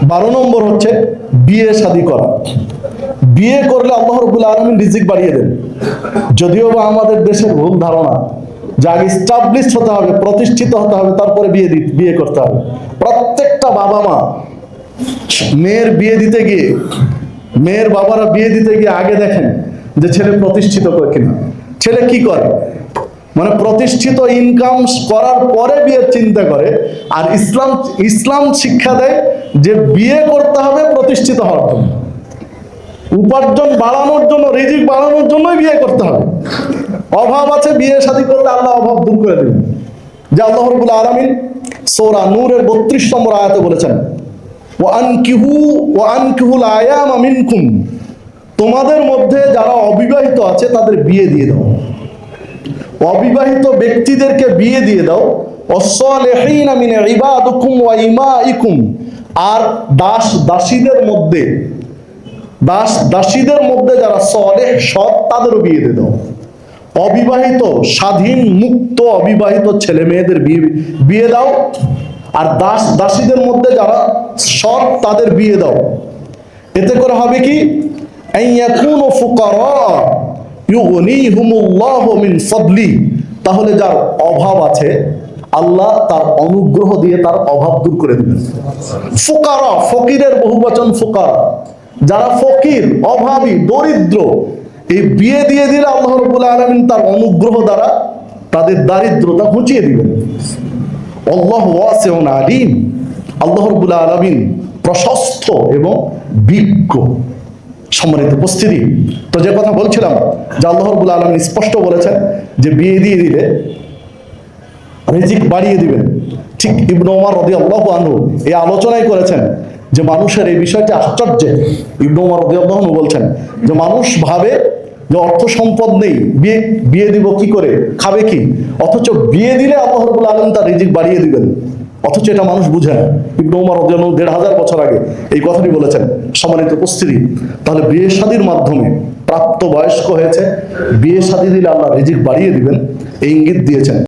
12 নম্বর হচ্ছে বিয়ে শাদী করা। বিয়ে করলে আল্লাহ রাব্বুল আলামিন রিজিক বাড়িয়ে দেন। যদিও বা আমাদের দেশের ভুল ধারণা যে আগে এস্টাবলিশড হতে হবে, প্রতিষ্ঠিত হতে হবে, তারপরে বিয়ে করতে হবে। প্রত্যেকটা বাবা মা মেয়ের বিয়ে দিতে গিয়ে, মেয়ের বাবারা বিয়ে দিতে গিয়ে আগে দেখেন যে ছেলে প্রতিষ্ঠিত করে কিনা, ছেলে কি করে, মানে প্রতিষ্ঠিত ইনকাম করার পরে বিয়ের চিন্তা করে। আর ইসলাম শিক্ষা দেয় যে বিয়ে করতে হবে প্রতিষ্ঠিত হওয়ার জন্য, উপার্জন বাড়ানোর জন্য, রিজিক বাড়ানোর জন্যই বিয়ে করতে হবে। অভাব আছে, বিয়ে শাদী করলে আল্লাহ অভাব দূর করে দেবেন। যে আল্লাহ রাব্বুল আলামিন সূরা নূরের 32 নম্বর আয়াতে বলেছেন, ওয়ানকিহুল আয়ামা মিনকুম, তোমাদের মধ্যে যারা অবিবাহিত আছে তাদের বিয়ে দিয়ে দাও। অবিবাহিত ব্যক্তিদেরকে বিয়ে দিয়ে দাও। ওয়াসসালিহিনা মিন ইবাদিকুম ওয়া ইমাইকুম, আর দাসীদের মধ্যে যারা সলেহ সৎ তাদেরও বিয়ে দিয়ে দাও। অবিবাহিত, স্বাধীন, মুক্ত অবিবাহিত ছেলে মেয়েদের বিয়ে দাও। আর দাসীদের মধ্যে যারা সৎ তাদের বিয়ে দাও। এতে করে হবে কি, আইয়াকুনু ফুকারা ইউগনিহুমুল্লাহু মিন ফাদলি, তাহলে যার অভাব আছে আল্লাহ তার অনুগ্রহ দিয়ে তার অভাব দূর করে দিবেন। ফুকারা, ফকিরের বহুবচন ফুকারা, যারা ফকির, অভাবী, দরিদ্র, এই বিয়ে দিয়ে দিলে আল্লাহ রাব্বুল আলামিন তার অনুগ্রহ দ্বারা তাদের দারিদ্রতা ঘুচিয়ে দিবেন। আল্লাহু ওয়াসিউন আলিম, আল্লাহ রাব্বুল আলামিন প্রশস্ত এবং বিজ্ঞ। সম্মানিত উপস্থিতি, তো যে কথা বলছিলাম যে আল্লাহ রাব্বুল আলামিন স্পষ্ট বলেছেন যে বিয়ে দিয়ে দিলে রিজিক বাড়িয়ে দিবেন। ঠিক ইবনে ওমর রাদিয়াল্লাহু আনহু এই আলোচনায় করেছেন যে মানুষের এই বিষয়টি আশ্চর্য। ইবনে ওমর রাদিয়াল্লাহু আনহু বলছেন যে মানুষ ভাবে যে অর্থ সম্পদ নেই, বিয়ে দিব কি করে, খাবে কি, অথচ বিয়ে দিলে আল্লাহ রাব্বুল আলামিন তার রিজিক বাড়িয়ে দিবেন, অথচ এটা মানুষ বুঝে না। ইবনে ওমর রাদিয়াল্লাহু আনহু 1500 বছর আগে এই কথাটি বলেছেন। সম্মানিত উপস্থিতি, তাহলে বিয়ে শাদীর মাধ্যমে প্রাপ্ত বয়স্ক হয়েছে, বিয়ে শাদী দিলে আল্লাহ রিজিক বাড়িয়ে দিবেন, এই ইঙ্গিত দিয়েছেন।